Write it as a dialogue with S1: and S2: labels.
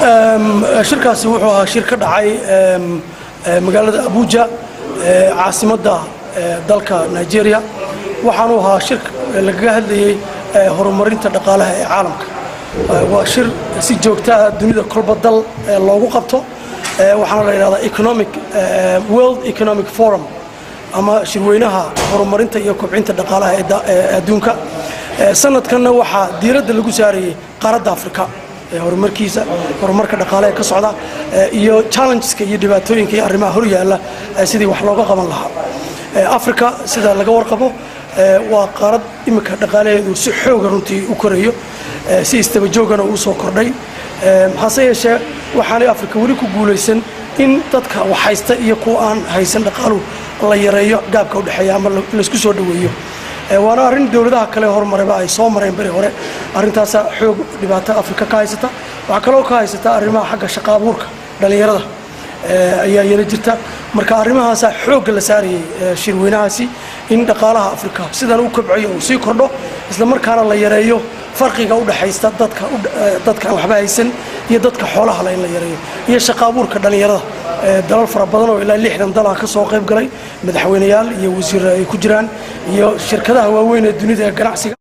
S1: shirkaasi wuxuu ahaa shir ka dhacay magaalada Abuja caasimadda dalka Nigeria waxaanu ahaa shir laga hadlayay horumarinta dhaqaalaha ee caalamka waa shir si joogto ah dunida kolba dal loogu qabto waxaana la yiraahdaa World Economic Forum ama shirweynaha horumarinta iyo kobcinta dhaqaalaha ee adduunka sanadkanna waxa diiradda lagu saarayay qaaradda Afrika horumarka dhaqaalaha ka socda iyo challengeska iyo dhibaatooyinka iyo arrimaha hor yaala sidii wax looga qaban lahaa Afrika sida laga warqabo waa qaarad imika dhaqaalaheedu si xoog ah runtii u korayo si istaba joogana uu soo kordhay maxaa yeeshe waxaan Afrika wali ku guuleysan in dadka wax haysta iyo kuwa aan haysan dhaqaaluhu la yareeyo gaabka u dhaxeeya ama la isku soo dhaweeyo waana arrin dawladaha kale horumaraba ay soo mareen bari hore arrintaas xoog dhibaato Afrika ka haysata waxa kale oo ka haysata arrimaha xagga shaqo abuurka dhalinyarada ayaa yara jirta marka arrimahaas xoog la saarayay shirweynahaasi in dhaqaalaha Afrika sidan uu kobciyo oo si kordho isla markaana la yareeyo farqiga u dhaxaysta dadka waxba haysan iyo dadka xoolaha la yareeyo iyo shaqo abuurka dhalinyarada dalal fara badan oo ilaa 60 dal ka soo qayb galay madaxweynayaal iyo wasiirro ay ku jiraan iyo shirkadaha waaweyn ee dunida ganacsiga